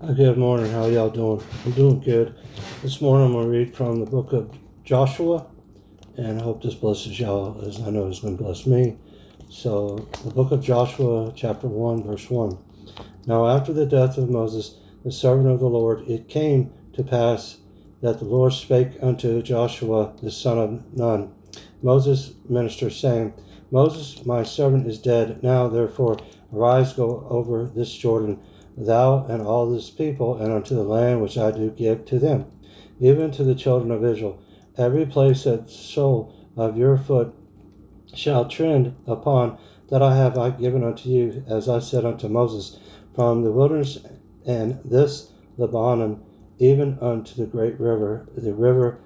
Good morning. How y'all doing? I'm doing good. This morning I'm going to read from the book of Joshua, and I hope this blesses y'all as I know it's going to bless me. So, the book of Joshua, chapter 1, verse 1. Now, after the death of Moses, the servant of the Lord, it came to pass that the Lord spake unto Joshua, the son of Nun, Moses' minister, saying, Moses, my servant, is dead. Now, therefore, arise, go over this Jordan, thou and all this people, and unto the land which I do give to them, even to the children of Israel. Every place that sole of your foot shall trend upon, that I have given unto you, as I said unto Moses, from the wilderness and this Lebanon, even unto the great river, the river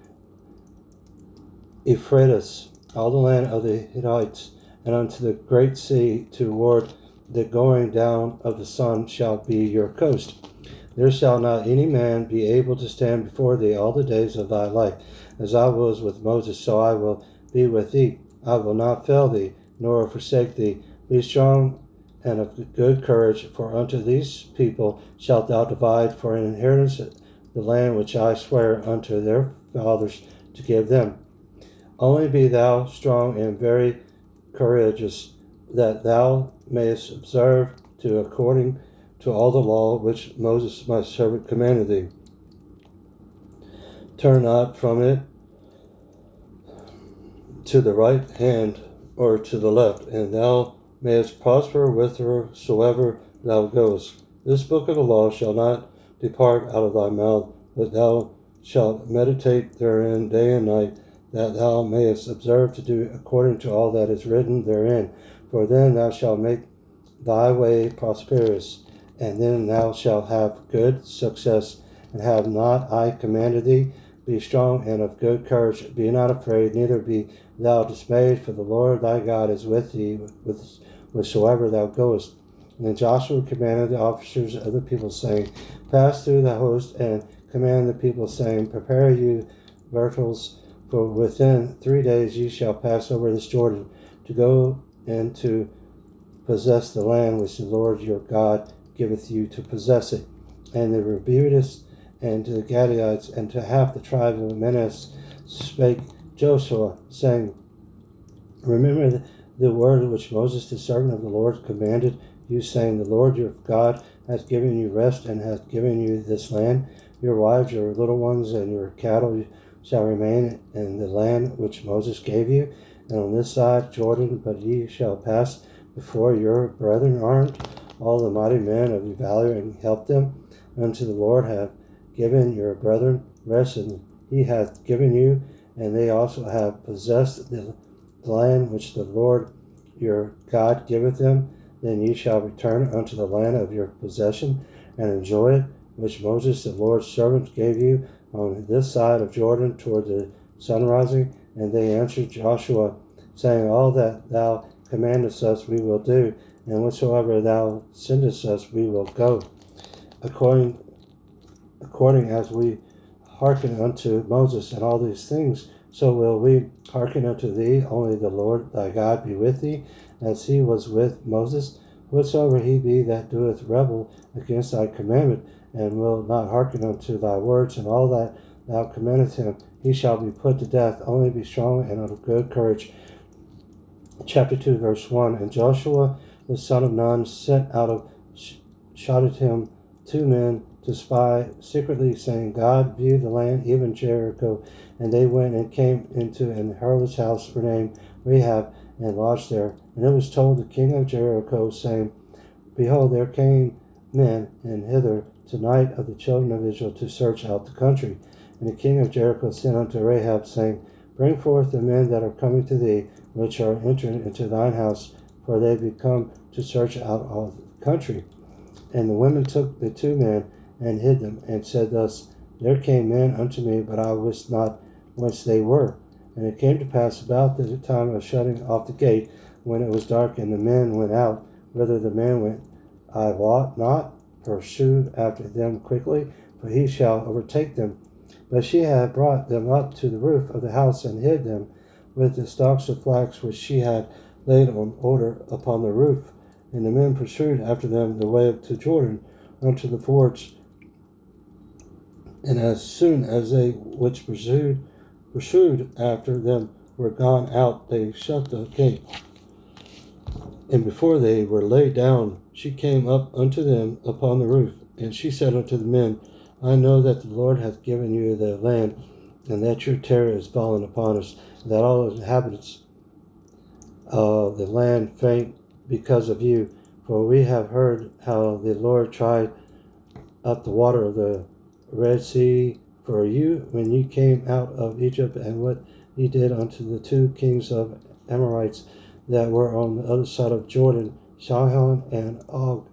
Euphrates, all the land of the Hittites, and unto the great sea toward the going down of the sun shall be your coast. There shall not any man be able to stand before thee all the days of thy life. As I was with Moses, so I will be with thee. I will not fail thee, nor forsake thee. Be strong and of good courage, for unto these people shalt thou divide for an inheritance the land which I swear unto their fathers to give them. Only be thou strong and very courageous, that thou mayest observe to according to all the law which Moses my servant commanded thee. Turn not from it to the right hand or to the left, and thou mayest prosper whithersoever thou goest. This book of the law shall not depart out of thy mouth, but thou shalt meditate therein day and night, that thou mayest observe to do according to all that is written therein. For then thou shalt make thy way prosperous, and then thou shalt have good success. And have not I commanded thee? Be strong and of good courage. Be not afraid, neither be thou dismayed, for the Lord thy God is with thee whithersoever thou goest. And then Joshua commanded the officers of the people, saying, Pass through the host, and command the people, saying, Prepare you virtuals, for within 3 days ye shall pass over this Jordan, to go and to possess the land which the Lord your God giveth you to possess it. And the Reubenites and to the Gadites and to half the tribe of Manasseh spake Joshua, saying, Remember the word which Moses the servant of the Lord commanded you, saying, The Lord your God hath given you rest, and hath given you this land. Your wives, your little ones, and your cattle shall remain in the land which Moses gave you, and on this side Jordan, but ye shall pass before your brethren armed, all the mighty men of your valor, and help them. Unto the Lord have given your brethren rest, and he hath given you, and they also have possessed the land which the Lord your God giveth them. Then ye shall return unto the land of your possession, and enjoy it, which Moses the Lord's servant gave you on this side of Jordan toward the sunrising. And they answered Joshua, saying, All that thou commandest us we will do, and whatsoever thou sendest us we will go. According as we hearken unto Moses and all these things, so will we hearken unto thee. Only the Lord thy God be with thee, as he was with Moses. Whatsoever he be that doeth rebel against thy commandment, and will not hearken unto thy words and all that thou commandest him, he shall be put to death. Only be strong and of good courage. Chapter 2, verse 1. And Joshua the son of Nun sent out of Shittim 2 men to spy secretly, saying, God viewed the land, even Jericho. And they went and came into an harlot's house named Rahab, and lodged there. And it was told the king of Jericho, saying, Behold, there came men in hither tonight of the children of Israel to search out the country. And the king of Jericho sent unto Rahab, saying, Bring forth the men that are coming to thee, which are entered into thine house, for they be come to search out all the country. And the women took the 2 men and hid them, and said thus, There came men unto me, but I wist not whence they were. And it came to pass about the time of shutting off the gate, when it was dark, and the men went out, whither the men went, I wot not, pursue after them quickly, for he shall overtake them. But she had brought them up to the roof of the house, and hid them with the stalks of flax which she had laid on order upon the roof. And the men pursued after them the way to Jordan, unto the fords And as soon as they which pursued after them were gone out, they shut the gate. And before they were laid down, she came up unto them upon the roof. And she said unto the men, I know that the Lord hath given you the land, and that your terror is fallen upon us, and that all the inhabitants of the land faint because of you. For we have heard how the Lord tried up the water of the Red Sea for you when you came out of Egypt, and what he did unto the two kings of Amorites that were on the other side of Jordan, Sihon and Og,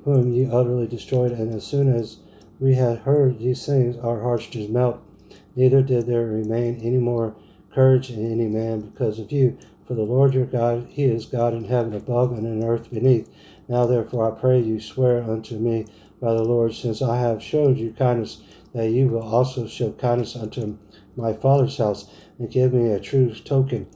whom ye utterly destroyed. And as soon as we had heard these things, our hearts did melt, neither did there remain any more courage in any man because of you. For the Lord your God, he is God in heaven above and in earth beneath. Now therefore I pray you, swear unto me by the Lord, since I have showed you kindness, that you will also show kindness unto my father's house, and give me a true token,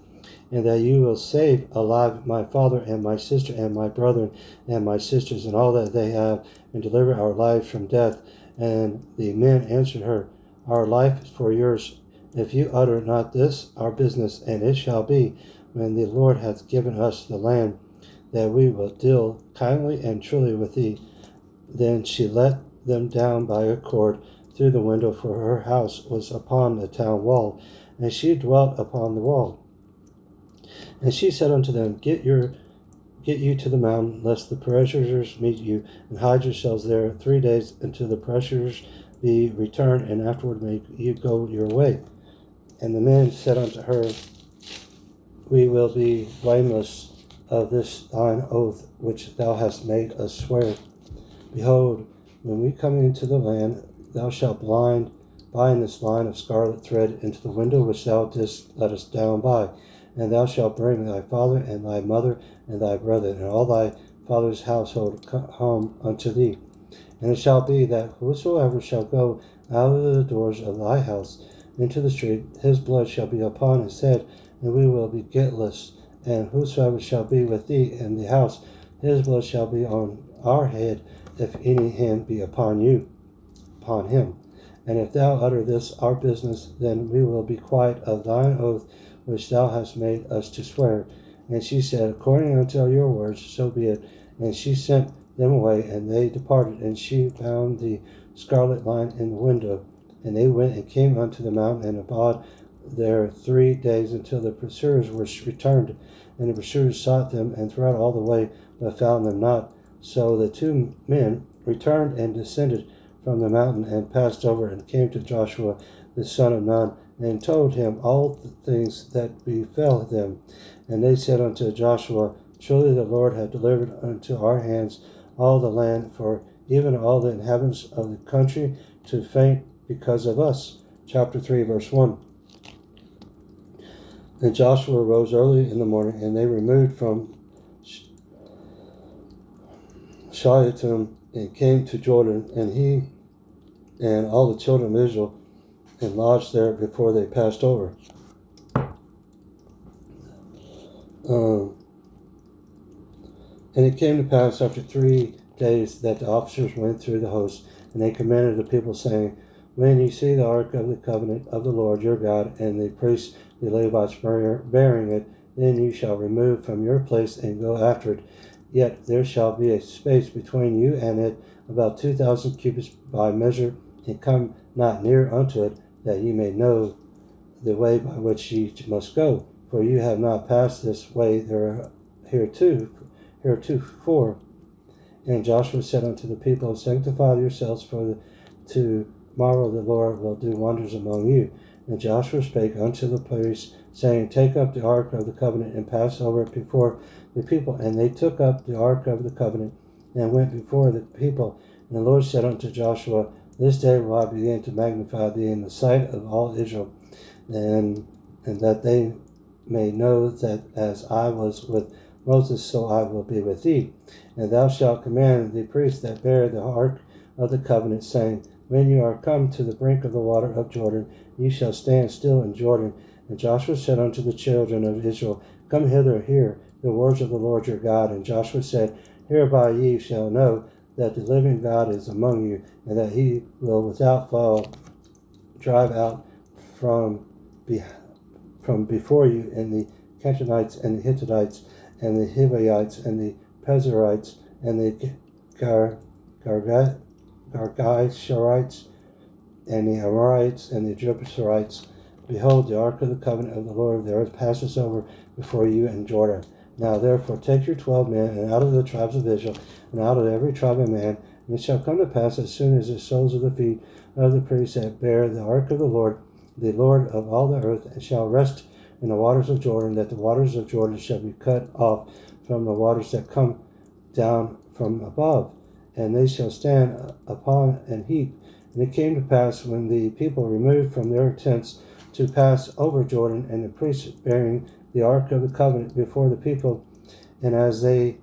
and that you will save alive my father and my sister and my brethren and my sisters and all that they have, and deliver our lives from death. And the men answered her, Our life is for yours, if you utter not this our business. And it shall be, when the Lord hath given us the land, that we will deal kindly and truly with thee. Then she let them down by a cord through the window, for her house was upon the town wall, and she dwelt upon the wall. And she said unto them, Get you to the mountain, lest the pursuers meet you, and hide yourselves there 3 days until the pursuers be returned, and afterward make you go your way. And the men said unto her, We will be blameless of this thine oath which thou hast made us swear. Behold, when we come into the land, thou shalt bind this line of scarlet thread into the window which thou didst let us down by, and thou shalt bring thy father and thy mother and thy brethren and all thy father's household home unto thee. And it shall be that whosoever shall go out of the doors of thy house into the street, his blood shall be upon his head, and we will be guiltless. And whosoever shall be with thee in the house, his blood shall be on our head, if any hand be upon him. And if thou utter this our business, then we will be quiet of thine oath which thou hast made us to swear. And she said, According unto your words, so be it. And she sent them away, and they departed. And she bound the scarlet line in the window. And they went and came unto the mountain, and abode there 3 days, until the pursuers were returned. And the pursuers sought them, and throughout all the way, but found them not. So the two men returned and descended from the mountain, and passed over, and came to Joshua the son of Nun, and told him all the things that befell them. And they said unto Joshua, Surely the Lord hath delivered unto our hands all the land, for even all the inhabitants of the country to faint because of us. Chapter 3, verse 1. And Joshua rose early in the morning, and they removed from Shittim, and came to Jordan, and he and all the children of Israel, and lodged there before they passed over. And it came to pass after 3 days that the officers went through the host, and they commanded the people, saying, When ye see the ark of the covenant of the Lord your God, and the priests, the Levites, bearing it, then you shall remove from your place and go after it. Yet there shall be a space between you and it, about 2,000 cubits by measure, and come not near unto it, that ye may know the way by which ye must go. For you have not passed this way heretofore. And Joshua said unto the people, Sanctify yourselves, for tomorrow the Lord will do wonders among you. And Joshua spake unto the priests, saying, Take up the ark of the covenant, and pass over it before the people. And they took up the ark of the covenant, and went before the people. And the Lord said unto Joshua, This day will I begin to magnify thee in the sight of all Israel, and that they may know that as I was with Moses, so I will be with thee. And thou shalt command the priests that bear the ark of the covenant, saying, When you are come to the brink of the water of Jordan, ye shall stand still in Jordan. And Joshua said unto the children of Israel, Come hither, hear the words of the Lord your God. And Joshua said, Hereby ye shall know that the living God is among you, and that he will without fail drive out from before you, and the Canaanites and the Hittites and the Hivites and the Pezerites and the Girgasharites and the Amorites and the Jebusites. Behold, the ark of the covenant of the Lord of the earth passes over before you in Jordan. Now therefore take your 12 men, and out of the tribes of Israel, and out of every tribe of man, and it shall come to pass as soon as the soles of the feet of the priests that bear the ark of the Lord of all the earth, and shall rest in the waters of Jordan, that the waters of Jordan shall be cut off from the waters that come down from above, and they shall stand upon an heap. And it came to pass, when the people removed from their tents to pass over Jordan, and the priests bearing the ark of the covenant before the people, and as they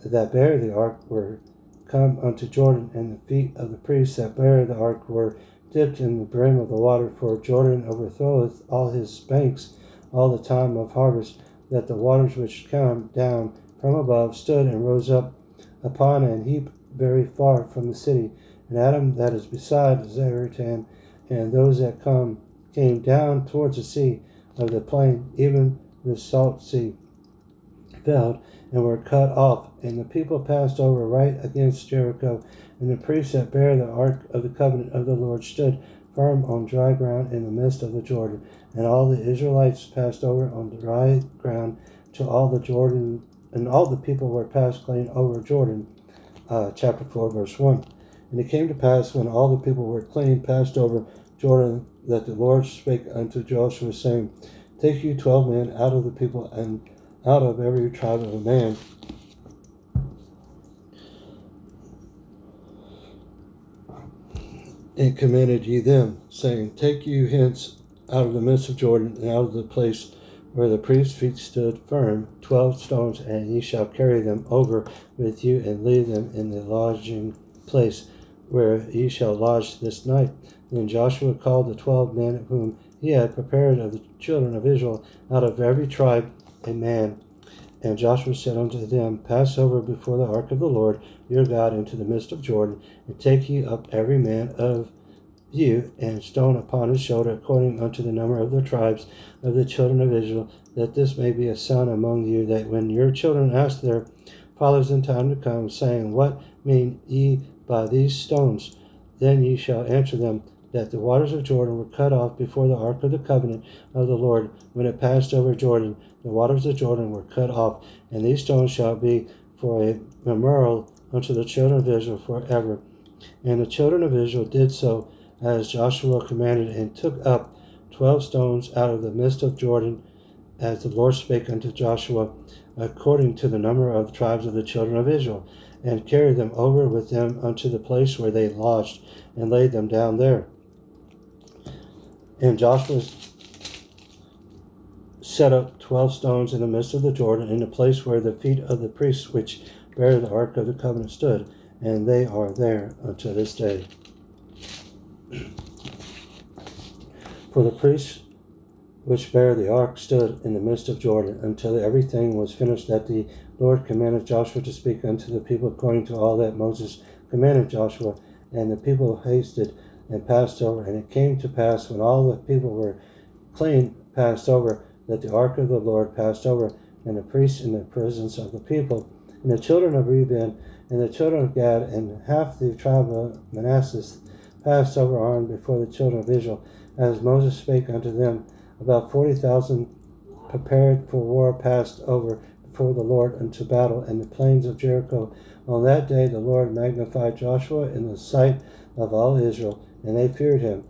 that bear the ark were come unto Jordan, and the feet of the priests that bear the ark were dipped in the brim of the water, for Jordan overthroweth all his banks all the time of harvest, that the waters which come down from above stood and rose up upon an heap very far from the city. And Adam that is beside Zaretan, and those that came down towards the sea of the plain, even the salt sea, fell and were cut off. And the people passed over right against Jericho, and the priests that bear the ark of the covenant of the Lord stood firm on dry ground in the midst of the Jordan. And all the Israelites passed over on dry ground to all the Jordan, and all the people were passed clean over Jordan. Chapter 4, verse 1. And it came to pass, when all the people were clean passed over Jordan, that the Lord spake unto Joshua, saying, Take you 12 men out of the people, and out of every tribe of a man, and commanded ye them, saying, Take you hence out of the midst of Jordan, and out of the place where the priest's feet stood firm, 12 stones, and ye shall carry them over with you, and leave them in the lodging place where ye shall lodge this night. Then Joshua called the 12 men whom he had prepared of the children of Israel, out of every tribe a man. And Joshua said unto them, Pass over before the ark of the Lord your God into the midst of Jordan, and take ye up every man of you, and stone upon his shoulder, according unto the number of the tribes of the children of Israel, that this may be a sign among you, that when your children ask their fathers in time to come, saying, What mean ye by these stones? Then ye shall answer them, that the waters of Jordan were cut off before the ark of the covenant of the Lord, when it passed over Jordan. The waters of Jordan were cut off, and these stones shall be for a memorial unto the children of Israel forever. And the children of Israel did so, as Joshua commanded, and took up 12 stones out of the midst of Jordan, as the Lord spake unto Joshua, according to the number of the tribes of the children of Israel, and carried them over with them unto the place where they lodged, and laid them down there. And Joshua set up 12 stones in the midst of the Jordan, in the place where the feet of the priests which bear the ark of the covenant stood, and they are there unto this day. For the priests which bear the ark stood in the midst of Jordan, until everything was finished that the Lord commanded Joshua to speak unto the people, according to all that Moses commanded Joshua. And the people hasted and passed over. And it came to pass, when all the people were clean passed over, that the ark of the Lord passed over, and the priests in the presence of the people. And the children of Reuben and the children of Gad and half the tribe of Manasseh passed over on before the children of Israel, as Moses spake unto them. About 40,000 prepared for war passed over before the Lord unto battle in the plains of Jericho. On that day the Lord magnified Joshua in the sight of all Israel, and they feared him,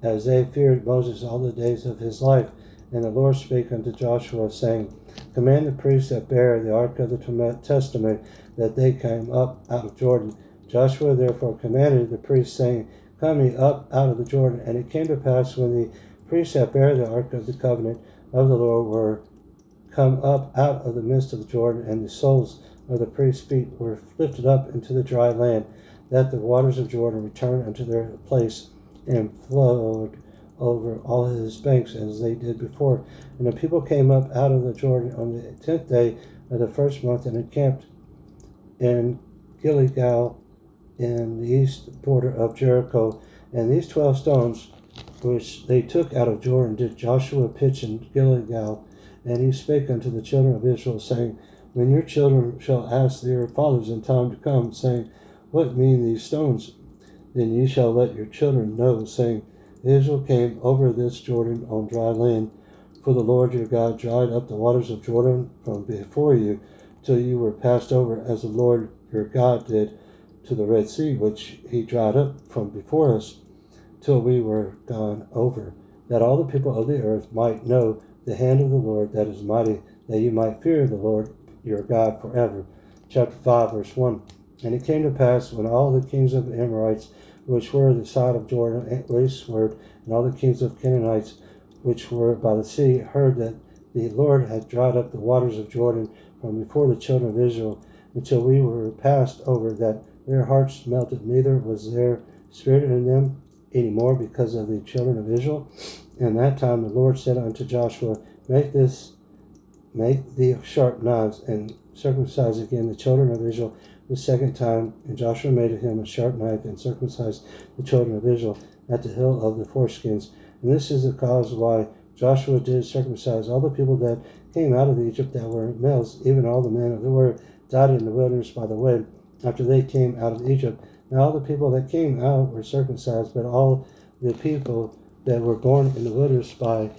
as they feared Moses all the days of his life. And the Lord spake unto Joshua, saying, Command the priests that bear the ark of the testament, that they come up out of Jordan. Joshua therefore commanded the priests, saying, Come ye up out of the Jordan. And it came to pass, when the priests that bear the ark of the covenant of the Lord were come up out of the midst of the Jordan, and the soles of the priests' feet were lifted up into the dry land, that the waters of Jordan returned unto their place, and flowed over all his banks as they did before. And the people came up out of the Jordan on the 10th day of the first month, and encamped in Gilgal in the east border of Jericho. And these 12 stones which they took out of Jordan, did Joshua pitch in Gilgal. And he spake unto the children of Israel, saying, When your children shall ask their fathers in time to come, saying, What mean these stones? Then ye shall let your children know, saying, Israel came over this Jordan on dry land, for the Lord your God dried up the waters of Jordan from before you, till you were passed over, as the Lord your God did to the Red Sea, which he dried up from before us, till we were gone over, that all the people of the earth might know the hand of the Lord that is mighty, that you might fear the Lord your God forever. Chapter 5, verse 1. And it came to pass, when all the kings of the Amorites, which were the side of Jordan eastward, and all the kings of Canaanites, which were by the sea, heard that the Lord had dried up the waters of Jordan from before the children of Israel, until we were passed over, that their hearts melted, neither was there spirit in them any more because of the children of Israel. And that time the Lord said unto Joshua, Make thee sharp knives, and circumcise again the children of Israel the second time. And Joshua made him a sharp knife, and circumcised the children of Israel at the hill of the foreskins. And this is the cause why Joshua did circumcise all the people that came out of Egypt that were males, even all the men of the word died in the wilderness by the way, after they came out of Egypt. Now all the people that came out were circumcised, but all the people that were born in the wilderness by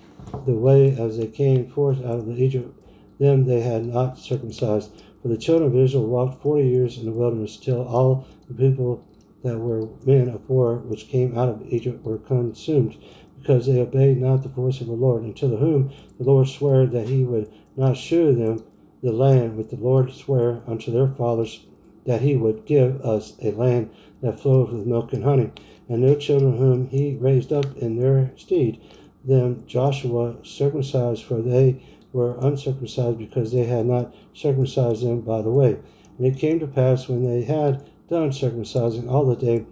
the way as they came forth out of Egypt, them they had not circumcised. For the children of Israel walked 40 years in the wilderness, till all the people that were men of war which came out of Egypt were consumed, because they obeyed not the voice of the Lord, until whom the Lord sware that he would not shew them the land which the Lord sware unto their fathers, that he would give us a land that floweth with milk and honey. And their children whom he raised up in their stead, them Joshua circumcised, for they were uncircumcised, because they had not circumcised them by the way. And it came to pass, when they had done circumcising all the day,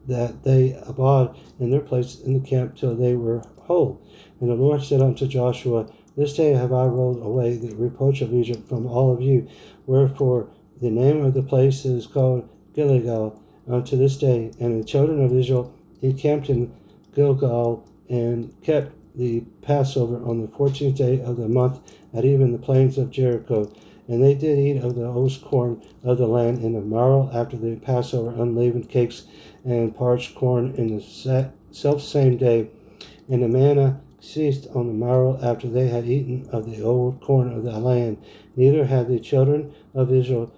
that they abode in their place in the camp till they were whole. And the Lord said unto Joshua, This day have I rolled away the reproach of Egypt from all of you. Wherefore the name of the place is called Gilgal unto this day. And the children of Israel encamped in Gilgal, and kept the Passover on the 14th day of the month at even the plains of Jericho. And they did eat of the oldest corn of the land in the marrow after the Passover, unleavened cakes and parched corn in the self-same day. And the manna ceased on the morrow after they had eaten of the old corn of the land. Neither had the children of Israel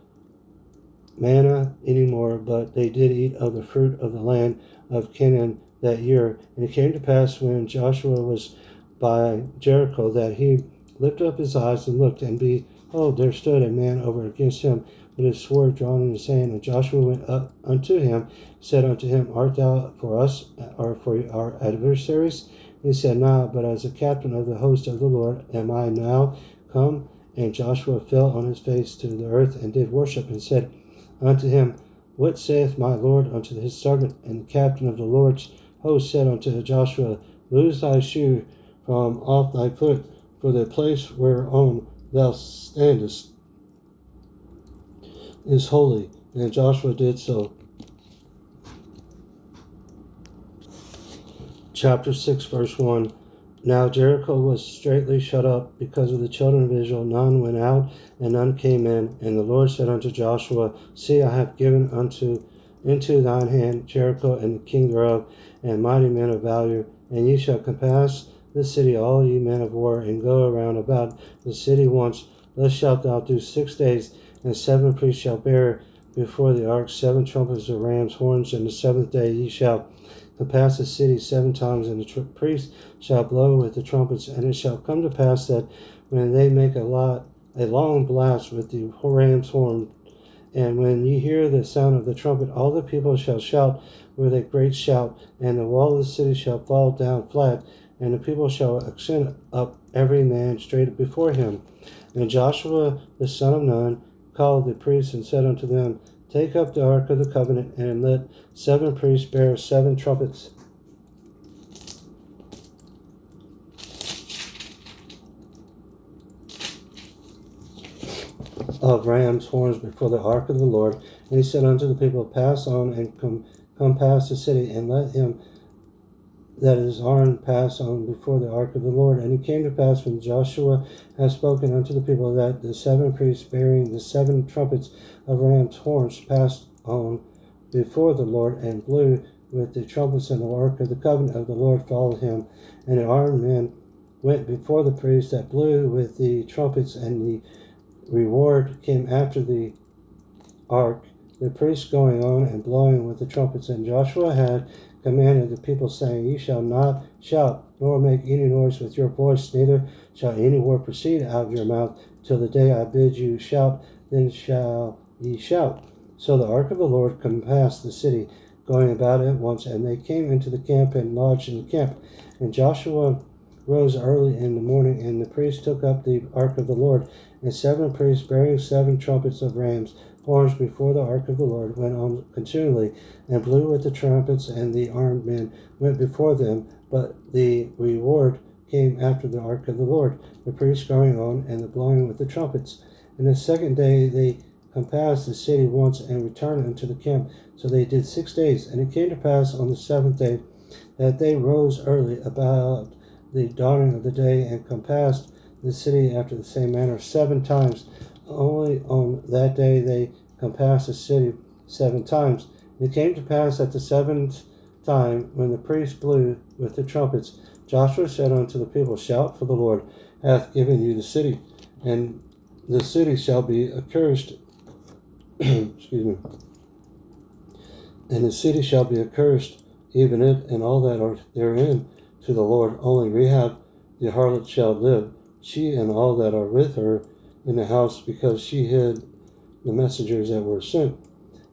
manna any more, but they did eat of the fruit of the land of Canaan that year. And it came to pass, when Joshua was by Jericho, that he lifted up his eyes and looked, and behold, there stood a man over against him with his sword drawn in his hand. And Joshua went up unto him, said unto him, Art thou for us, or for our adversaries? He said, Nah, but as a captain of the host of the Lord am I now come. And Joshua fell on his face to the earth, and did worship, and said unto him, What saith my Lord unto his servant? And the captain of the Lord's host said unto Joshua, Loose thy shoe from off thy foot, for the place whereon thou standest is holy. And Joshua did so. Chapter 6, verse 1. Now Jericho was straitly shut up because of the children of Israel. None went out, and none came in. And the Lord said unto Joshua, See, I have given into thine hand Jericho and the king thereof, and mighty men of value. And ye shall compass the city, all ye men of war, and go around about the city once. Thus shalt thou do 6 days. And 7 priests shall bear before the ark 7 trumpets of ram's horns. And the 7th day ye shall compass the city 7 times, and the priests shall blow with the trumpets. And it shall come to pass that when they make a long blast with the ram's horn, and when ye hear the sound of the trumpet, all the people shall shout with a great shout, and the wall of the city shall fall down flat, and the people shall ascend up every man straight before him. And Joshua the son of Nun called the priests, and said unto them, Take up the ark of the covenant, and let 7 priests bear 7 trumpets. Of ram's horns before the ark of the Lord. And he said unto the people, Pass on, and come past the city, and let him that his arm passed on before the ark of the Lord. And it came to pass when Joshua had spoken unto the people that the 7 priests bearing the 7 trumpets of ram's horns passed on before the Lord and blew with the trumpets, and the ark of the covenant of the Lord followed him. And the armed men went before the priests that blew with the trumpets, and the reward came after the ark, the priests going on and blowing with the trumpets. And Joshua had commanded the people, saying, Ye shall not shout, nor make any noise with your voice, neither shall any word proceed out of your mouth, till the day I bid you shout, then shall ye shout. So the ark of the Lord compassed the city, going about it once, and they came into the camp and lodged in the camp. And Joshua rose early in the morning, and the priests took up the ark of the Lord, and 7 priests bearing 7 trumpets of rams' horns before the ark of the Lord went on continually, and blew with the trumpets, and the armed men went before them, but the reward came after the ark of the Lord, the priests going on, and the blowing with the trumpets. And the 2nd day they compassed the city once, and returned unto the camp. So they did 6 days. And it came to pass on the 7th day that they rose early about the dawning of the day, and compassed the city after the same manner 7 times. Only on that day they compassed the city 7 times. And it came to pass at the 7th time, when the priests blew with the trumpets, Joshua said unto the people, Shout, for the Lord hath given you the city, and the city shall be accursed. Excuse me. And the city shall be accursed, even it and all that are therein, to the Lord. Only Rahab the harlot shall live, she and all that are with her in the house, because she hid the messengers that were sent.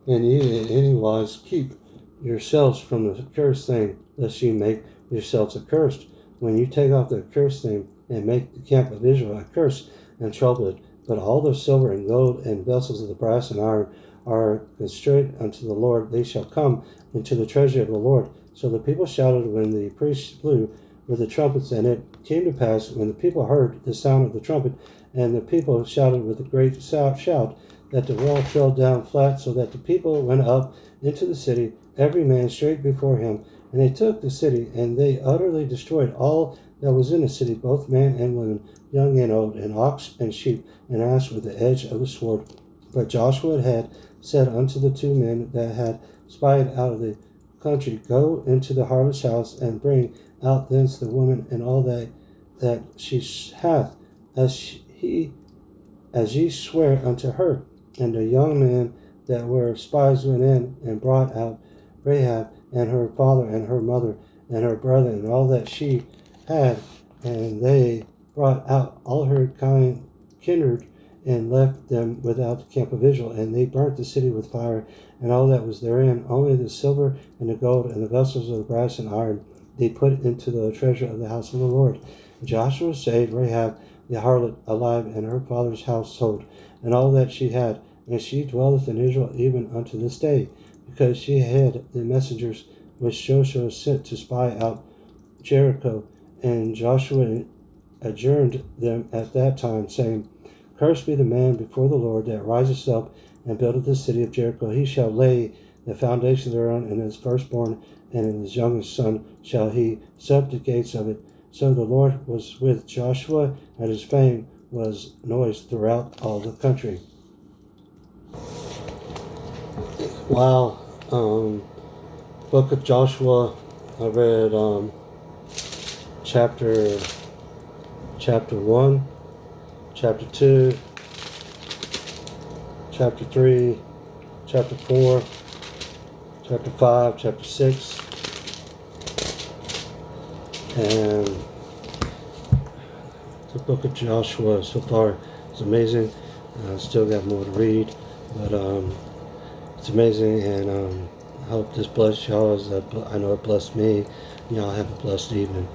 And ye in any wise keep yourselves from the accursed thing, lest ye make yourselves accursed. When you take off the accursed thing, and make the camp of Israel accursed and troubled, but all the silver and gold and vessels of the brass and iron are constrained unto the Lord, they shall come into the treasury of the Lord. So the people shouted when the priests blew with the trumpets, and it came to pass, when the people heard the sound of the trumpet, and the people shouted with a great shout, that the wall fell down flat, so that the people went up into the city, every man straight before him. And they took the city, and they utterly destroyed all that was in the city, both man and women, young and old, and ox and sheep, and ass with the edge of the sword. But Joshua had said unto the 2 men that had spied out of the country, Go into the harlot's house, and bring out thence the woman and all that she hath, as ye swear unto her. And the young men that were spies went in and brought out Rahab and her father and her mother and her brother and all that she had, and they brought out all her kindred and left them without the camp of Israel. And they burnt the city with fire, and all that was therein, only the silver and the gold and the vessels of the brass and iron they put into the treasure of the house of the Lord. And Joshua saved Rahab the harlot alive, and her father's household, and all that she had, and she dwelleth in Israel even unto this day, because she had the messengers which Joshua sent to spy out Jericho. And Joshua adjourned them at that time, saying, Cursed be the man before the Lord that riseth up and buildeth the city of Jericho. He shall lay the foundation thereon, and his firstborn and in his youngest son shall he set the gates of it. So the Lord was with Joshua, and his fame was noised throughout all the country. Wow. Book of Joshua, I read chapter 1, chapter 2, chapter 3, chapter 4, chapter 5, chapter 6, and the book of Joshua so far is amazing. Still got more to read, but it's amazing, and I hope this bless y'all as I know it blessed me. Y'all have a blessed evening.